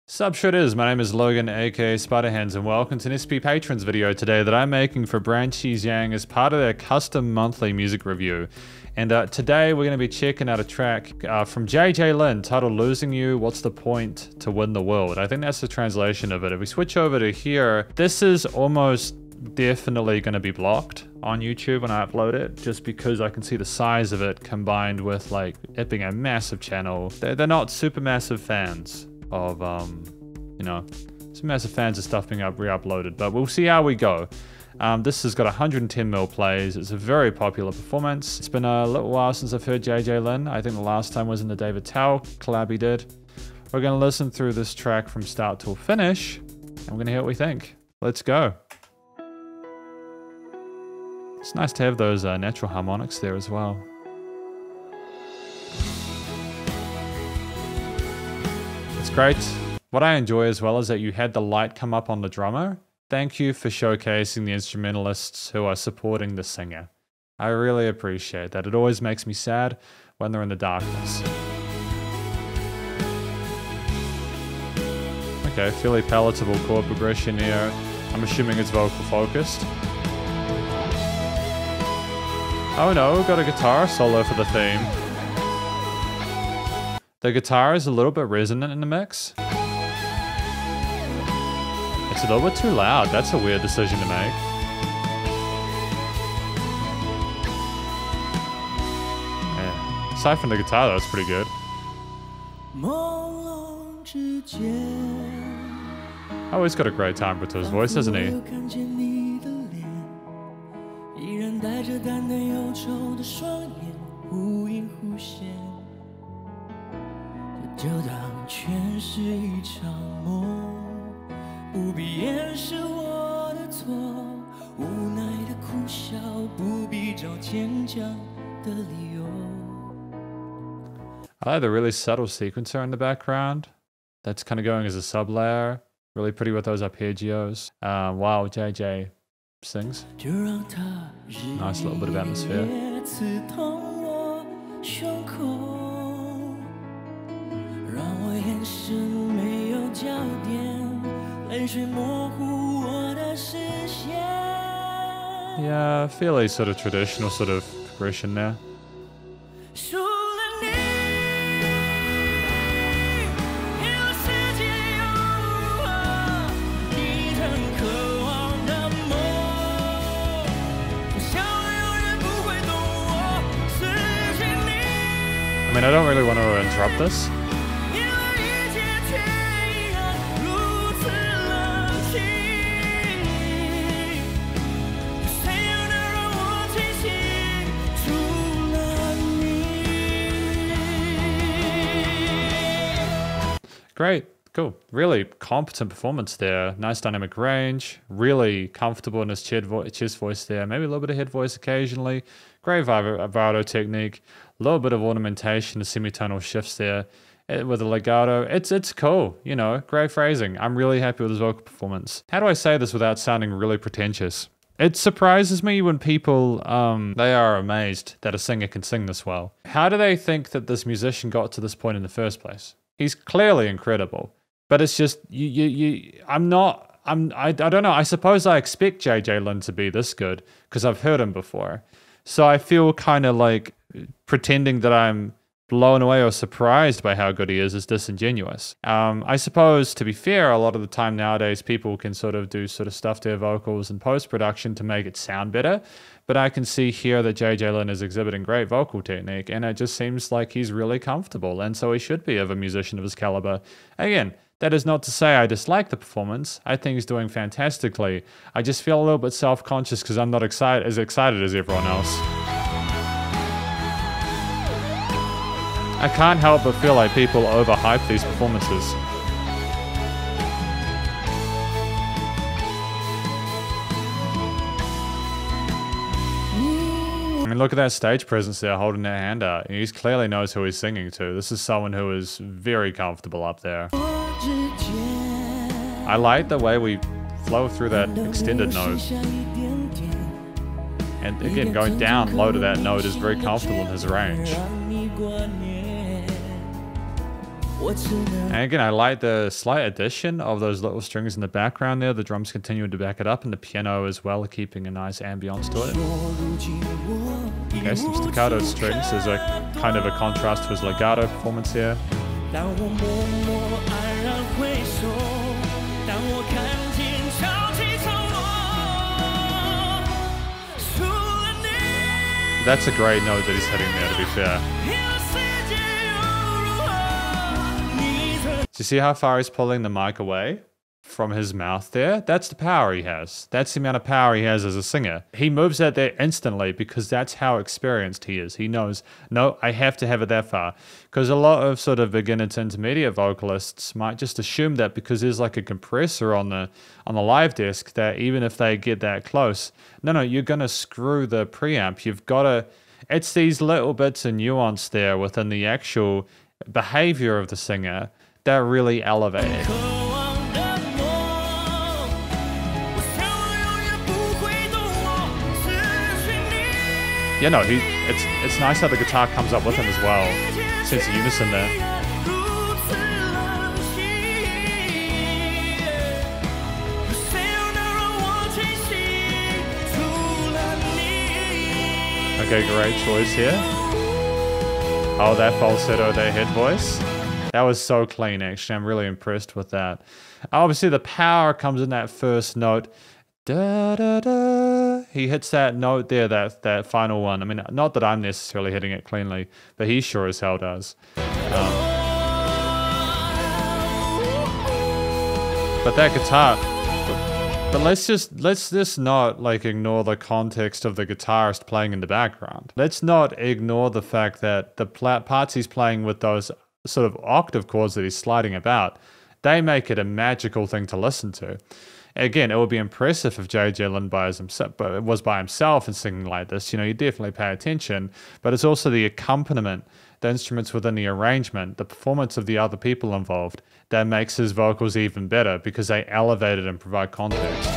Sup Shredders, my name is Logan aka Spiderhands and welcome to an SP Patrons video today that I'm making for BranSi0730 ZHANG as part of their custom monthly music review. And today we're going to be checking out a track from JJ Lin titled Losing You, What's the Point to Win the World? I think that's the translation of it. If we switch over to here, this is almost definitely going to be blocked on YouTube when I upload it, just because I can see the size of it combined with like it being a massive channel. They're not super massive fans of you know, some massive fans of stuff being re-uploaded, but we'll see how we go. This has got 110 mil plays. It's a very popular performance. It's been a little while since I've heard JJ Lin. I think the last time was in the David Tao collab he did. We're going to listen through this track from start till finish, and we're going to hear what we think. Let's go. It's nice to have those natural harmonics there as well. It's great. What I enjoy as well is that you had the light come up on the drummer. Thank you for showcasing the instrumentalists who are supporting the singer. I really appreciate that. It always makes me sad when they're in the darkness. Okay, fairly palatable chord progression here. I'm assuming it's vocal focused. Oh no, we've got a guitar solo for the theme. The guitar is a little bit resonant in the mix. It's a little bit too loud. That's a weird decision to make. Yeah. Aside from the guitar though, it's pretty good. Oh, he's got a great timbre to his voice, hasn't he? I like the really subtle sequencer in the background. That's kind of going as a sub layer. Really pretty with those arpeggios. Wow, JJ sings. Nice little bit of atmosphere. Yeah, fairly sort of traditional sort of progression there. I mean, I don't really want to interrupt this. Great, cool. Really competent performance there. Nice dynamic range. Really comfortable in his chest voice there. Maybe a little bit of head voice occasionally. Great vibrato technique. A little bit of ornamentation, the semitonal shifts there with the legato. It's cool, you know, great phrasing. I'm really happy with his vocal performance. How do I say this without sounding really pretentious? It surprises me when people, they are amazed that a singer can sing this well. How do they think that this musician got to this point in the first place? He's clearly incredible, but it's just, I don't know. I suppose I expect JJ Lin to be this good because I've heard him before. So I feel kind of like pretending that I'm blown away or surprised by how good he is disingenuous. I suppose, to be fair, a lot of the time nowadays people can sort of do stuff to their vocals in post-production to make it sound better. But I can see here that JJ Lin is exhibiting great vocal technique, and it just seems like he's really comfortable, and so he should be of a musician of his caliber. Again, that is not to say I dislike the performance. I think he's doing fantastically. I just feel a little bit self-conscious because I'm not as excited as everyone else. I can't help but feel like people overhype these performances. I mean, look at that stage presence there, holding that hand out. He clearly knows who he's singing to. This is someone who is very comfortable up there. I like the way we flow through that extended note. And again, going down low to that note is very comfortable in his range. And again, I like the slight addition of those little strings in the background there. The drums continuing to back it up, and the piano as well, keeping a nice ambience to it. Okay, some staccato strings. There's a kind of a contrast to his legato performance here. That's a great note that he's hitting there, to be fair. Do you see how far he's pulling the mic away from his mouth there? That's the power he has. That's the amount of power he has as a singer. He moves that there instantly because that's how experienced he is. He knows, no, I have to have it that far. Because a lot of sort of beginner to intermediate vocalists might just assume that because there's like a compressor on the live desk that even if they get that close, no, you're going to screw the preamp. You've got to, it's these little bits of nuance there within the actual behavior of the singer that really elevate it. Yeah, no, it's nice how the guitar comes up with him as well. Sense of unison there. Okay, great choice here. Oh, that falsetto, that head voice. That was so clean, actually. I'm really impressed with that. Obviously, the power comes in that first note. Da, da, da. He hits that note there, that final one. I mean, not that I'm necessarily hitting it cleanly, but he sure as hell does. But that guitar... But let's just not like ignore the context of the guitarist playing in the background. Let's not ignore the fact that the parts he's playing with those sort of octave chords that he's sliding about, they make it a magical thing to listen to. Again, it would be impressive if JJ Lin was by himself and singing like this. You know, you definitely pay attention, but it's also the accompaniment, the instruments within the arrangement, the performance of the other people involved that makes his vocals even better because they elevate it and provide context.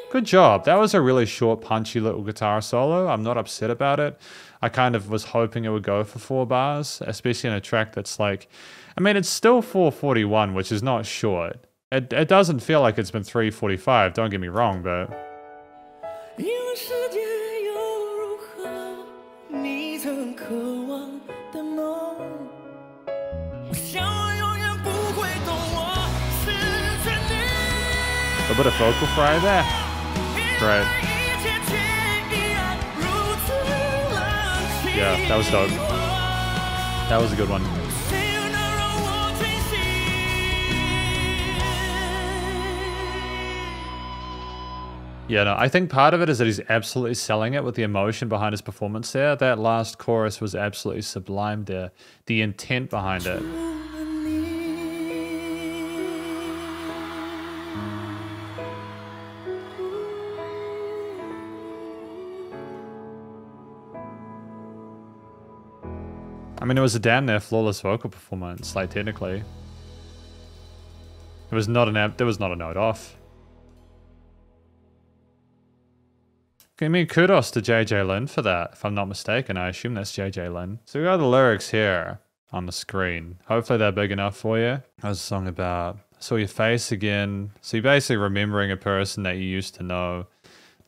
Good job. That was a really short, punchy little guitar solo. I'm not upset about it. I kind of was hoping it would go for 4 bars, especially in a track that's like, I mean, it's still 4:41, which is not short. It doesn't feel like it's been 3:45, don't get me wrong, but... A bit of vocal fry there. Great. Yeah, that was dope. That was a good one. Yeah, no, I think part of it is that he's absolutely selling it with the emotion behind his performance there. That last chorus was absolutely sublime there. The intent behind it. I mean, it was a damn near flawless vocal performance, like technically. It was not there was not a note off. I mean, kudos to JJ Lin for that, if I'm not mistaken. I assume that's JJ Lin. So we got the lyrics here on the screen. Hopefully they're big enough for you. That was a song about, saw your face again. So you're basically remembering a person that you used to know.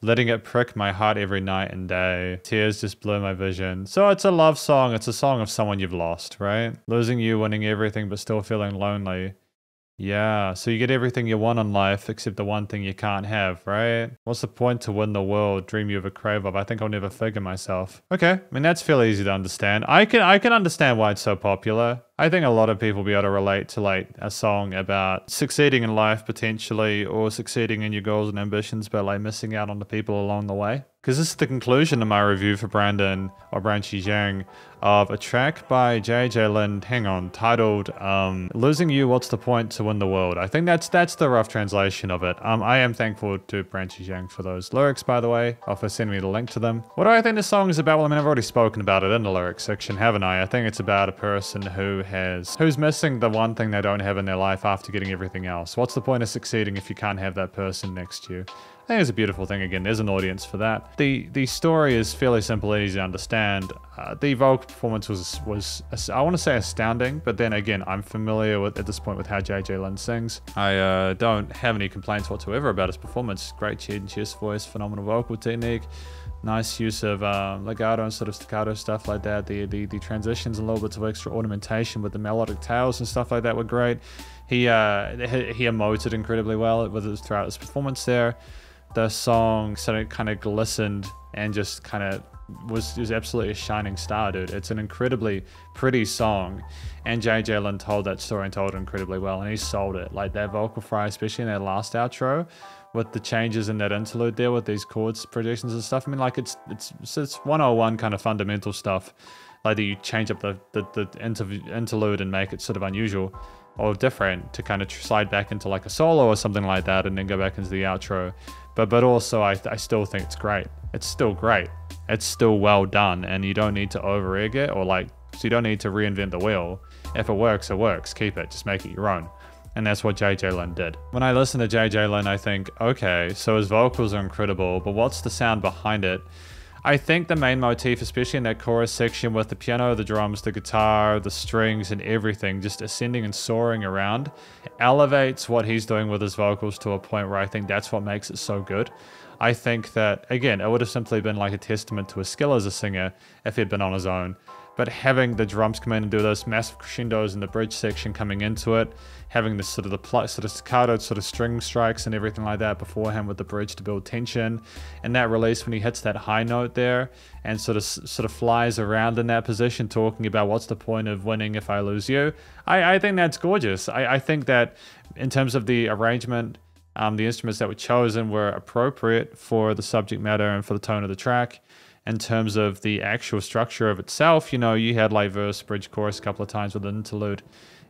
Letting it prick my heart every night and day. Tears just blur my vision. So it's a love song. It's a song of someone you've lost, right? Losing you, winning everything, but still feeling lonely. Yeah, so you get everything you want in life except the one thing you can't have, right? What's the point to win the world, dream you of a crave of? I think I'll never figure myself. Okay, I mean, that's fairly easy to understand. I can understand why it's so popular. I think a lot of people will be able to relate to like a song about succeeding in life potentially, or succeeding in your goals and ambitions, but like missing out on the people along the way. because this is the conclusion of my review for Brandon or BranSi0730 ZHANG of a track by JJ Lin, hang on, titled Losing You, What's the Point to Win the World. I think that's the rough translation of it. I am thankful to BranSi0730 ZHANG for those lyrics, by the way, for sending me the link to them. What do I think this song is about? Well, I mean, I've already spoken about it in the lyrics section, haven't I? I think it's about a person who's missing the one thing they don't have in their life after getting everything else. What's the point of succeeding if you can't have that person next to you? I think it's a beautiful thing. Again, there's an audience for that. The story is fairly simple and easy to understand. The vocal performance was I want to say astounding, but then again, I'm familiar with at this point with how JJ Lin sings. I don't have any complaints whatsoever about his performance. Great chest voice, phenomenal vocal technique, nice use of legato and sort of staccato stuff like that. The transitions and little bits of extra ornamentation with the melodic tails and stuff like that were great. He emoted incredibly well throughout his performance there. The song sort of kind of glistened and just kind of was absolutely a shining star, dude. It's an incredibly pretty song, and JJ Lin told that story and told it incredibly well, and he sold it. Like that vocal fry, especially in that last outro, with the changes in that interlude there with these chords projections and stuff. I mean, like it's 101 kind of fundamental stuff, like that you change up the interlude and make it sort of unusual or different to kind of slide back into like a solo or something like that, and then go back into the outro. But also I still think it's great. It's still great. It's still well done, and you don't need to over egg it, or like, so you don't need to reinvent the wheel. If it works, it works. Keep it. Just make it your own. And that's what JJ Lin did. When I listen to JJ Lin, I think, okay, so his vocals are incredible, but what's the sound behind it? I think the main motif, especially in that chorus section with the piano, the drums, the guitar, the strings, and everything just ascending and soaring around, elevates what he's doing with his vocals to a point where I think that's what makes it so good. I think that, again, it would have simply been like a testament to his skill as a singer if he'd been on his own. But having the drums come in and do those massive crescendos in the bridge section coming into it, having this sort of staccato sort of string strikes and everything like that beforehand with the bridge to build tension, and that release when he hits that high note there and sort of flies around in that position, talking about what's the point of winning if I lose you. I think that's gorgeous. I think that in terms of the arrangement, the instruments that were chosen were appropriate for the subject matter and for the tone of the track. In terms of the actual structure of itself, you know, you had like verse, bridge, chorus a couple of times with an interlude,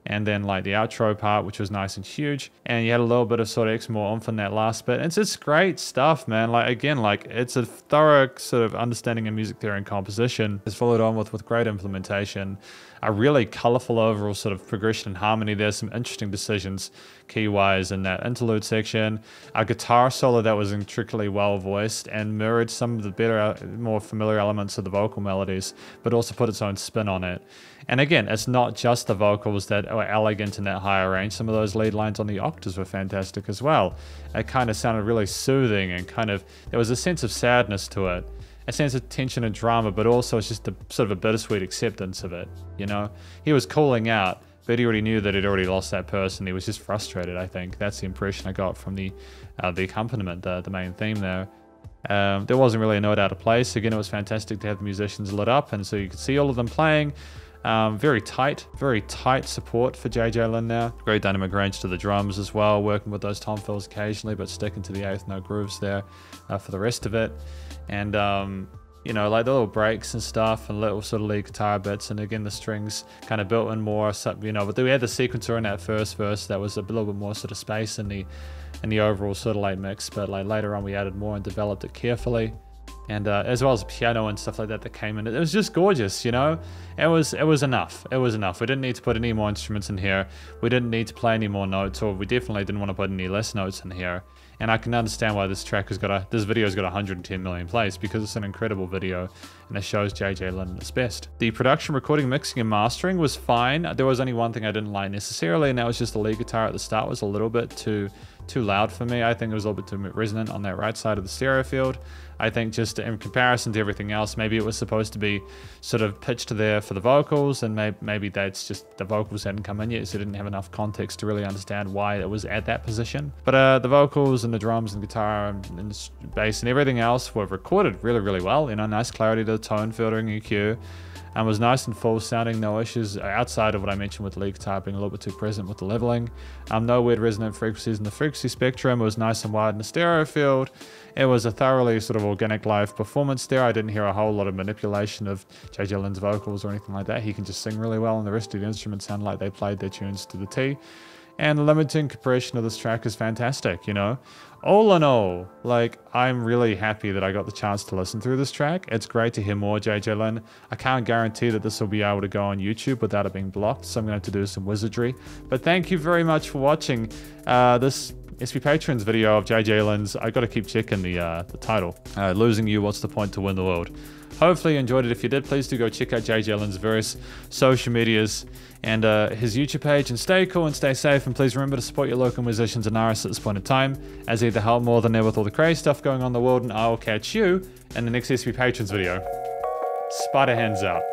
and then like the outro part, which was nice and huge, and you had a little bit of sort of extra more oomph in that last bit. It's just great stuff, man. Like, again, like it's a thorough sort of understanding of music theory and composition. It's followed on with great implementation, a really colorful overall sort of progression and harmony. There's some interesting decisions key-wise in that interlude section. A guitar solo that was intricately well voiced and mirrored some of the better, more familiar elements of the vocal melodies, but also put its own spin on it. And again, it's not just the vocals that are elegant in that higher range. Some of those lead lines on the octaves were fantastic as well. It kind of sounded really soothing, and kind of, there was a sense of sadness to it. A sense of tension and drama, but also it's just a sort of a bittersweet acceptance of it, you know? He was calling out, but he already knew that he'd already lost that person. He was just frustrated, I think. That's the impression I got from the accompaniment, the main theme there. There wasn't really a note out of place. Again, it was fantastic to have the musicians lit up, and so you could see all of them playing. Very tight support for JJ Lin now. Great dynamic range to the drums as well, working with those tom fills occasionally, but sticking to the eighth note grooves there for the rest of it. And you know, like the little breaks and stuff and little sort of lead guitar bits, and again the strings kind of built in more, you know, but we had the sequencer in that first verse that was a little bit more sort of space in the overall sort of like mix, but like later on we added more and developed it carefully. And as well as piano and stuff like that came in. It was just gorgeous, you know? It was enough. It was enough. We didn't need to put any more instruments in here. We didn't need to play any more notes, or we definitely didn't want to put any less notes in here. And I can understand why this track has got this video's got 110 million plays, because it's an incredible video and it shows JJ Lin at his best. The production, recording, mixing, and mastering was fine. There was only one thing I didn't like necessarily, and that was just the lead guitar at the start was a little bit too loud for me. I think it was a little bit too resonant on that right side of the stereo field. I think just in comparison to everything else, maybe it was supposed to be sort of pitched there for the vocals, and maybe that's just the vocals hadn't come in yet, so didn't have enough context to really understand why it was at that position. But the vocals and the drums and guitar and bass and everything else were recorded really, really well. You know, nice clarity to the tone, filtering, EQ. and was nice and full sounding, no issues outside of what I mentioned with leak typing, a little bit too present with the leveling. No weird resonant frequencies in the frequency spectrum. It was nice and wide in the stereo field. It was a thoroughly sort of organic live performance there. I didn't hear a whole lot of manipulation of JJ Lin's vocals or anything like that. He can just sing really well, and the rest of the instruments sound like they played their tunes to the T. And the limiting compression of this track is fantastic, you know? All in all, like, I'm really happy that I got the chance to listen through this track. It's great to hear more JJ Lin. I can't guarantee that this will be able to go on YouTube without it being blocked, so I'm going to have to do some wizardry. But thank you very much for watching this SP Patrons video of JJ Lin's. I got to keep checking the title. Losing You, What's the Point to Win the World? Hopefully you enjoyed it. If you did, please do go check out JJ Lin's various social medias and his YouTube page, and stay cool and stay safe, and please remember to support your local musicians and artists at this point in time, as either help more than ever with all the crazy stuff going on in the world, and I will catch you in the next SP Patrons video. Spiderhands out.